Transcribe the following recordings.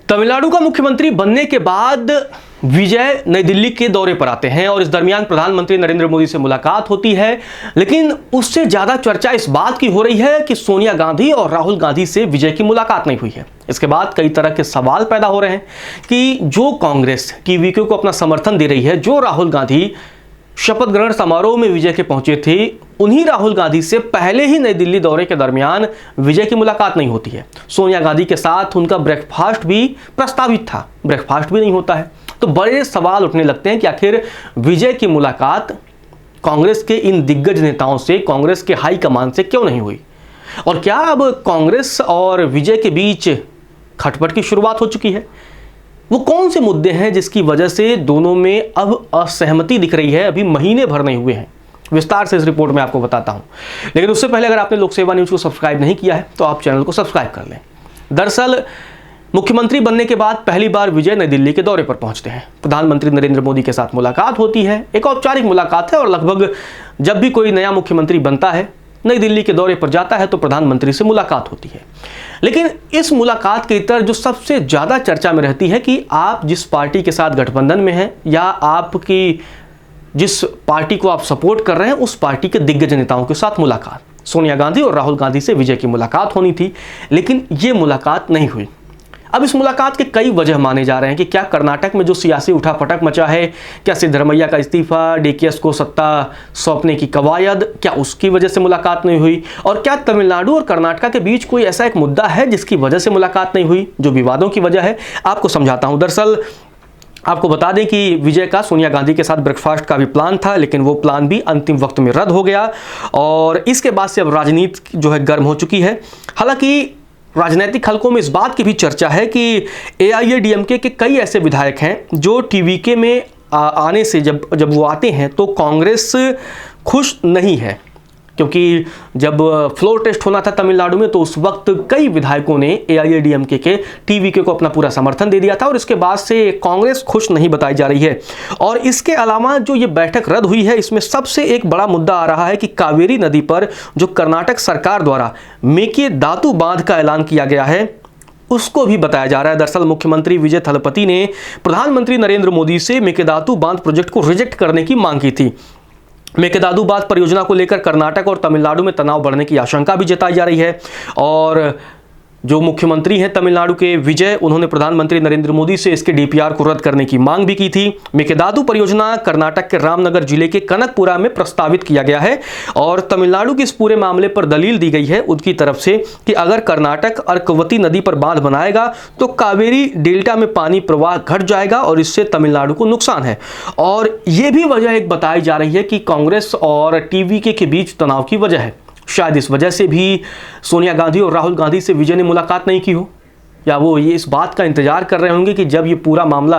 तमिलनाडु का मुख्यमंत्री बनने के बाद विजय नई दिल्ली के दौरे पर आते हैं और इस दरमियान प्रधानमंत्री नरेंद्र मोदी से मुलाकात होती है। लेकिन उससे ज्यादा चर्चा इस बात की हो रही है कि सोनिया गांधी और राहुल गांधी से विजय की मुलाकात नहीं हुई है। इसके बाद कई तरह के सवाल पैदा हो रहे हैं कि जो कांग्रेस टीवीके को अपना समर्थन दे रही है, जो राहुल गांधी शपथ ग्रहण समारोह में विजय के पहुंचे थे, उन्हीं राहुल गांधी से पहले ही नई दिल्ली दौरे के दरमियान विजय की मुलाकात नहीं होती है। सोनिया गांधी के साथ उनका ब्रेकफास्ट भी प्रस्तावित था, ब्रेकफास्ट भी नहीं होता है। तो बड़े सवाल उठने लगते हैं कि आखिर विजय की मुलाकात कांग्रेस के इन दिग्गज नेताओं से, कांग्रेस के हाईकमान से क्यों नहीं हुई, और क्या अब कांग्रेस और विजय के बीच खटपट की शुरुआत हो चुकी है? वो कौन से मुद्दे हैं जिसकी वजह से दोनों में अब असहमति दिख रही है? अभी महीने भर नहीं हुए हैं, विस्तार से इस रिपोर्ट में आपको बताता हूं। लेकिन उससे पहले अगर आपने लोक सेवा न्यूज़ को सब्सक्राइब नहीं किया है तो आप चैनल को सब्सक्राइब कर लें। दरअसल मुख्यमंत्री बनने के बाद पहली बार विजय नई दिल्ली के दौरे पर पहुंचते हैं। प्रधानमंत्री नरेंद्र मोदी के साथ मुलाकात होती है, एक औपचारिक मुलाकात है, और लगभग जब भी कोई नया मुख्यमंत्री बनता है, नई दिल्ली के दौरे पर जाता है, तो प्रधानमंत्री से मुलाकात होती है। लेकिन इस मुलाकात के इतर जो सबसे ज़्यादा चर्चा में रहती है कि आप जिस पार्टी के साथ गठबंधन में हैं या आपकी जिस पार्टी को आप सपोर्ट कर रहे हैं, उस पार्टी के दिग्गज नेताओं के साथ मुलाकात। सोनिया गांधी और राहुल गांधी से विजय की मुलाकात होनी थी, लेकिन ये मुलाकात नहीं हुई। अब इस मुलाकात के कई वजह माने जा रहे हैं कि क्या कर्नाटक में जो सियासी उठापटक मचा है, क्या सिद्धरमैया का इस्तीफा, डीकेएस को सत्ता सौंपने की कवायद, क्या उसकी वजह से मुलाकात नहीं हुई, और क्या तमिलनाडु और कर्नाटक के बीच कोई ऐसा एक मुद्दा है जिसकी वजह से मुलाकात नहीं हुई, जो विवादों की वजह है? आपको समझाता हूं। दरअसल आपको बता दें कि विजय का सोनिया गांधी के साथ ब्रेकफास्ट का भी प्लान था, लेकिन वो प्लान भी अंतिम वक्त में रद्द हो गया, और इसके बाद से अब राजनीति जो है गर्म हो चुकी है। हालांकि राजनीतिक हलकों में इस बात की भी चर्चा है कि एआईएडीएमके के कई ऐसे विधायक हैं जो टीवीके में आने से जब वो आते हैं तो कांग्रेस खुश नहीं है, क्योंकि जब फ्लोर टेस्ट होना था तमिलनाडु में तो उस वक्त कई विधायकों ने एआईएडीएमके के टीवीके को अपना पूरा समर्थन दे दिया था, और इसके बाद से कांग्रेस खुश नहीं बताई जा रही है। और इसके अलावा जो ये बैठक रद्द हुई है, इसमें सबसे एक बड़ा मुद्दा आ रहा है कि कावेरी नदी पर जो कर्नाटक सरकार द्वारा मेकेदातु बांध का ऐलान किया गया है, उसको भी बताया जा रहा है। दरअसल मुख्यमंत्री विजय थलपति ने प्रधानमंत्री नरेंद्र मोदी से मेकेदातु बांध प्रोजेक्ट को रिजेक्ट करने की मांग की थी। मेकेदातु बांध परियोजना को लेकर कर्नाटक और तमिलनाडु में तनाव बढ़ने की आशंका भी जताई जा रही है, और जो मुख्यमंत्री हैं तमिलनाडु के विजय, उन्होंने प्रधानमंत्री नरेंद्र मोदी से इसके डीपीआर को रद्द करने की मांग भी की थी। मेकेदातु परियोजना कर्नाटक के रामनगर जिले के कनकपुरा में प्रस्तावित किया गया है, और तमिलनाडु के इस पूरे मामले पर दलील दी गई है उनकी तरफ से कि अगर कर्नाटक अर्कवती नदी पर बांध बनाएगा तो कावेरी डेल्टा में पानी प्रवाह घट जाएगा और इससे तमिलनाडु को नुकसान है। और ये भी वजह एक बताई जा रही है कि कांग्रेस और टीवीके के बीच तनाव की वजह है। शायद इस वजह से भी सोनिया गांधी और राहुल गांधी से विजय ने मुलाकात नहीं की हो, या वो ये इस बात का इंतजार कर रहे होंगे कि जब ये पूरा मामला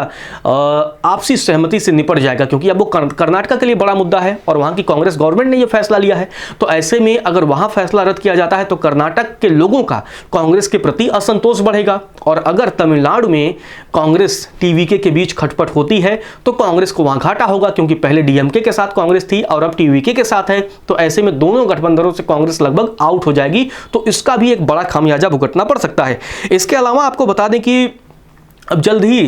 आपसी सहमति से निपट जाएगा, क्योंकि अब वो कर्नाटक के लिए बड़ा मुद्दा है और वहाँ की कांग्रेस गवर्नमेंट ने ये फैसला लिया है। तो ऐसे में अगर वहाँ फैसला रद्द किया जाता है तो कर्नाटक के लोगों का कांग्रेस के प्रति असंतोष बढ़ेगा, और अगर तमिलनाडु में कांग्रेस टीवीके के बीच खटपट होती है तो कांग्रेस को वहाँ घाटा होगा, क्योंकि पहले डीएमके के साथ कांग्रेस थी और अब टीवीके के साथ है। तो ऐसे में दोनों गठबंधनों से कांग्रेस लगभग आउट हो जाएगी, तो इसका भी एक बड़ा खामियाजा भुगतना पड़ सकता है। इसके अलावा आपको बता दें कि अब जल्द ही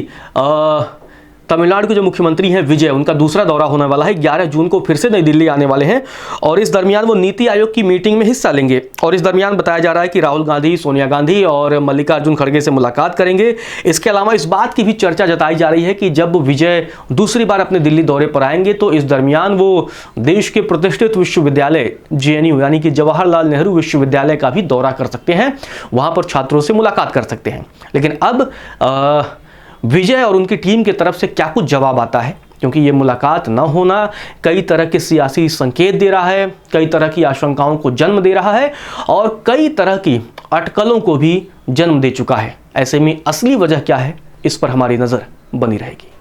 तमिलनाडु के जो मुख्यमंत्री हैं विजय, उनका दूसरा दौरा होने वाला है। 11 जून को फिर से नई दिल्ली आने वाले हैं, और इस दरमियान वो नीति आयोग की मीटिंग में हिस्सा लेंगे। और इस दरमियान बताया जा रहा है कि राहुल गांधी, सोनिया गांधी और मल्लिकार्जुन खड़गे से मुलाकात करेंगे। इसके अलावा इस बात की भी चर्चा जताई जा रही है कि जब विजय दूसरी बार अपने दिल्ली दौरे पर आएंगे तो इस दरमियान वो देश के प्रतिष्ठित विश्वविद्यालय जेएनयू यानी कि जवाहरलाल नेहरू विश्वविद्यालय का भी दौरा कर सकते हैं, वहां पर छात्रों से मुलाकात कर सकते हैं। लेकिन अब विजय और उनकी टीम की तरफ से क्या कुछ जवाब आता है, क्योंकि ये मुलाकात न होना कई तरह के सियासी संकेत दे रहा है, कई तरह की आशंकाओं को जन्म दे रहा है, और कई तरह की अटकलों को भी जन्म दे चुका है। ऐसे में असली वजह क्या है, इस पर हमारी नज़र बनी रहेगी।